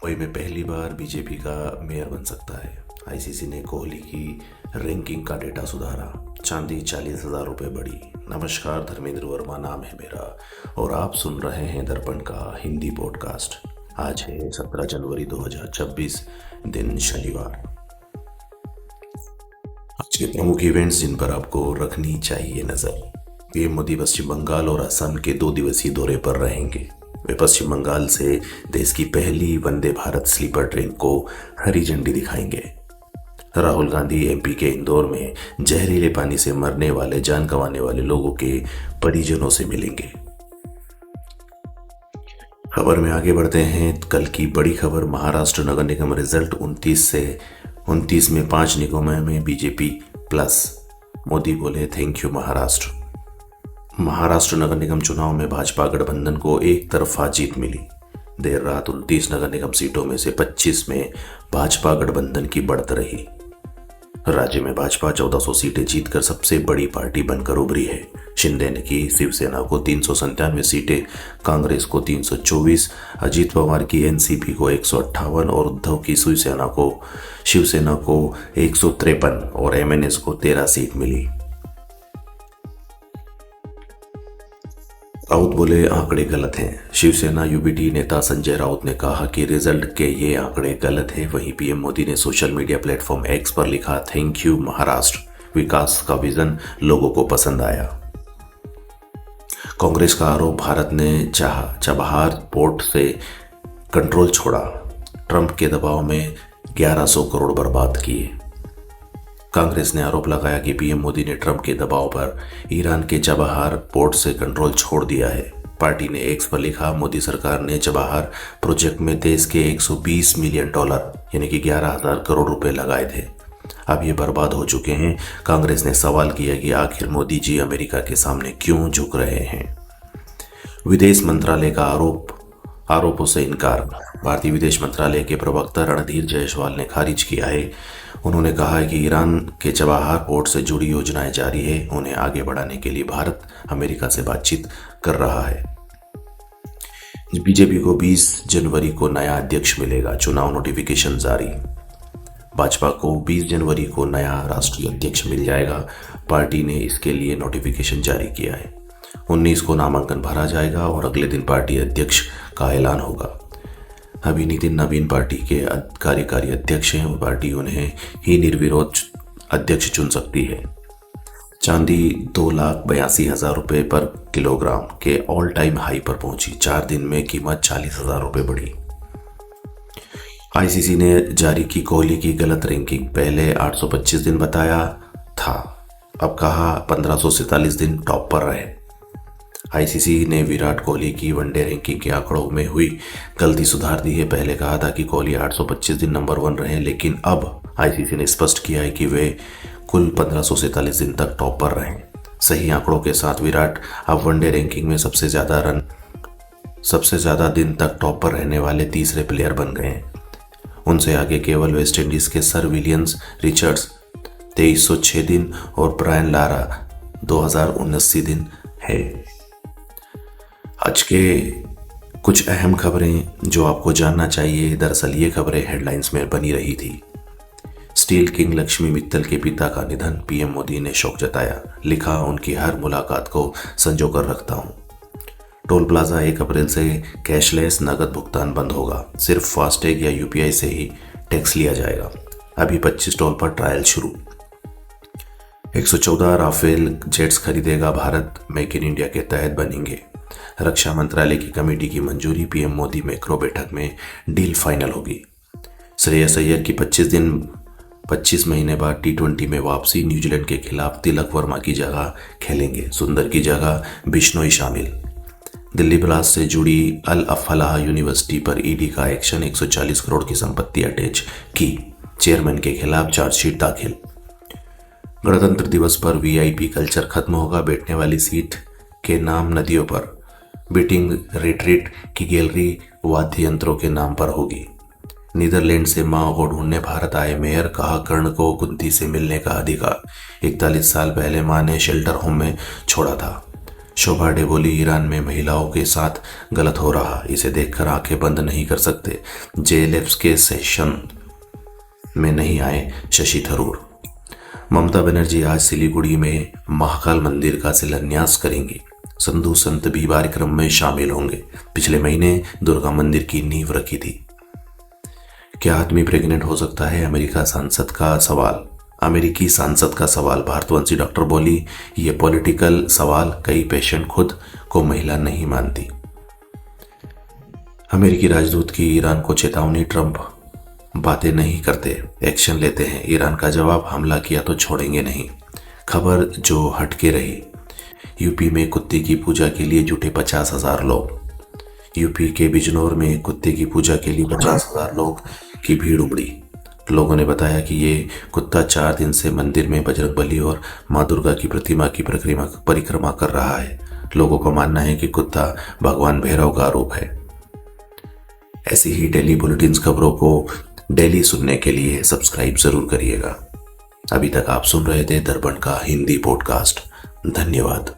मुंबई में पहली बार बीजेपी का मेयर बन सकता है। आईसीसी ने कोहली की रैंकिंग का डेटा सुधारा। चांदी 40,000 रुपये बढ़ी। नमस्कार, धर्मेंद्र वर्मा नाम है मेरा और आप सुन रहे हैं दर्पण का हिंदी पॉडकास्ट। आज है 17 जनवरी 2026, दिन शनिवार। आज के प्रमुख इवेंट्स जिन पर आपको रखनी चाहिए नजर। पीएम मोदी पश्चिम बंगाल और असम के 2 दिवसीय दौरे पर रहेंगे। वे पश्चिम बंगाल से देश की पहली वंदे भारत स्लीपर ट्रेन को हरी झंडी दिखाएंगे। राहुल गांधी एमपी के इंदौर में जहरीले पानी से मरने वाले, जान गंवाने वाले लोगों के परिजनों से मिलेंगे। खबर में आगे बढ़ते हैं। कल की बड़ी खबर, महाराष्ट्र नगर निगम रिजल्ट 29 में 5 निगमों में बीजेपी प्लस। मोदी बोले थैंक यू महाराष्ट्र। महाराष्ट्र नगर निगम चुनाव में भाजपा गठबंधन को एक तरफा जीत मिली। देर रात 29 नगर निगम सीटों में से 25 में भाजपा गठबंधन की बढ़त रही। राज्य में भाजपा 1400 सीटें जीतकर सबसे बड़ी पार्टी बनकर उभरी है। शिंदे ने की शिवसेना को 397 सीटें, कांग्रेस को 324, अजीत पवार की एनसीपी को 158 और उद्धव की शिवसेना को 153 और एमएनएस को 13 सीट मिली। राउत बोले आंकड़े गलत हैं। शिवसेना यूबीटी नेता संजय राउत ने कहा कि रिजल्ट के ये आंकड़े गलत हैं। वहीं पीएम मोदी ने सोशल मीडिया प्लेटफॉर्म एक्स पर लिखा थैंक यू महाराष्ट्र, विकास का विजन लोगों को पसंद आया। कांग्रेस का आरोप, भारत ने चबहार पोर्ट से कंट्रोल छोड़ा। ट्रंप के दबाव में 1100 करोड़ बर्बाद किए। कांग्रेस ने आरोप लगाया कि पीएम मोदी ने ट्रंप के दबाव पर ईरान के चबहार पोर्ट से कंट्रोल छोड़ दिया है। पार्टी ने एक्स पर लिखा मोदी सरकार ने चबहार प्रोजेक्ट में देश के $120 मिलियन यानी कि 11,000 करोड़ रुपए लगाए थे। अब ये बर्बाद हो चुके हैं। कांग्रेस ने सवाल किया कि आखिर मोदी जी अमेरिका के सामने क्यों झुक रहे हैं। विदेश मंत्रालय का आरोपों से इनकार। भारतीय विदेश मंत्रालय के प्रवक्ता रणधीर जायसवाल ने खारिज किया है। उन्होंने कहा है कि ईरान के चबहार पोर्ट से जुड़ी योजनाएं जारी है। उन्हें आगे बढ़ाने के लिए भारत अमेरिका से बातचीत कर रहा है। बीजेपी को 20 जनवरी को नया अध्यक्ष मिलेगा, चुनाव नोटिफिकेशन जारी। भाजपा को 20 जनवरी को नया राष्ट्रीय अध्यक्ष मिल जाएगा। पार्टी ने इसके लिए नोटिफिकेशन जारी किया है। 19 को नामांकन भरा जाएगा और अगले दिन पार्टी अध्यक्ष का ऐलान होगा। अभी नितिन नवीन पार्टी के कार्यकारी अध्यक्ष हैं और पार्टी उन्हें ही निर्विरोध अध्यक्ष चुन सकती है। चांदी 2,82,000 रुपये पर किलोग्राम के ऑल टाइम हाई पर पहुंची। 4 दिन में कीमत 40,000 रुपये बढ़ी। आईसीसी ने जारी की कोहली की गलत रैंकिंग। पहले 825 दिन बताया था, अब कहा 1547 दिन टॉप पर रहे। आईसीसी ने विराट कोहली की वनडे रैंकिंग के आंकड़ों में हुई गलती सुधार दी है। पहले कहा था कि कोहली 825 दिन नंबर 1 रहे, लेकिन अब आईसीसी ने स्पष्ट किया है कि वे कुल 1547 दिन तक टॉप पर रहे। सही आंकड़ों के साथ विराट अब वनडे रैंकिंग में सबसे ज्यादा दिन तक टॉप पर रहने वाले तीसरे प्लेयर बन गए हैं। उनसे आगे केवल वेस्टइंडीज के सर विलियम्स रिचर्ड्स 2306 दिन और ब्रायन लारा 2079 दिन है। आज के कुछ अहम खबरें जो आपको जानना चाहिए। दरअसल ये खबरें हेडलाइंस में बनी रही थी। स्टील किंग लक्ष्मी मित्तल के पिता का निधन, पीएम मोदी ने शोक जताया। लिखा उनकी हर मुलाकात को संजो कर रखता हूं। टोल प्लाजा 1 अप्रैल से कैशलेस नगद भुगतान बंद होगा। सिर्फ फास्टैग या यूपीआई से ही टैक्स लिया जाएगा। अभी 25 टोल पर ट्रायल शुरू। 114 राफेल जेट्स खरीदेगा भारत, मेक इन इंडिया के तहत बनेंगे। रक्षा मंत्रालय की कमेटी की मंजूरी। पीएम मोदी मैक्रो बैठक में डील फाइनल होगी। श्रेयस अय्यर की 25 महीने बाद T20 में वापसी। न्यूजीलैंड के खिलाफ तिलक वर्मा की जगह खेलेंगे, सुंदर की जगह बिश्नोई शामिल। दिल्ली ब्लास्ट से जुड़ी अल अफलाह यूनिवर्सिटी पर ईडी का एक्शन। 140 करोड़ की संपत्ति अटैच की। चेयरमैन के खिलाफ चार्जशीट दाखिल। गणतंत्र दिवस पर वीआईपी कल्चर खत्म होगा। बैठने वाली सीट के नाम नदियों पर। बीटिंग रिट्रीट की गैलरी वाद्य यंत्रों के नाम पर होगी। नीदरलैंड से मां को ढूंढने भारत आए मेयर, कहा कर्ण को कुंती से मिलने का अधिकार। 41 साल पहले मां ने शेल्टर होम में छोड़ा था। शोभा डे बोली, ईरान में महिलाओं के साथ गलत हो रहा, इसे देखकर आंखें बंद नहीं कर सकते। जेएलएफ के सेशन में नहीं आए शशि थरूर। ममता बनर्जी आज सिलीगुड़ी में महाकाल मंदिर का शिलान्यास करेंगी। संधू संत भी कार्यक्रम में शामिल होंगे। पिछले महीने दुर्गा मंदिर की नींव रखी थी। क्या आदमी प्रेग्नेंट हो सकता है? अमेरिकी सांसद का सवाल। भारतवंशी डॉक्टर बोली, ये पॉलिटिकल सवाल, कई पेशेंट खुद को महिला नहीं मानती। अमेरिकी राजदूत की ईरान को चेतावनी, ट्रंप बातें नहीं करते, एक्शन लेते हैं। ईरान का जवाब, हमला किया तो छोड़ेंगे नहीं। खबर जो हटके रही, यूपी में कुत्ते की पूजा के लिए जुटे 50,000 लोग। यूपी के बिजनौर में कुत्ते की पूजा के लिए 50,000 लोग की भीड़ उमड़ी। लोगों ने बताया कि ये कुत्ता 4 दिन से मंदिर में बजरंगबली और मां दुर्गा की प्रतिमा की परिक्रमा कर रहा है। लोगों का मानना है कि कुत्ता भगवान भैरव का रूप है। ऐसी ही डेली बुलेटिन्स खबरों को डेली सुनने के लिए सब्सक्राइब जरूर करिएगा। अभी तक आप सुन रहे थे दर्पण का हिंदी पॉडकास्ट। धन्यवाद।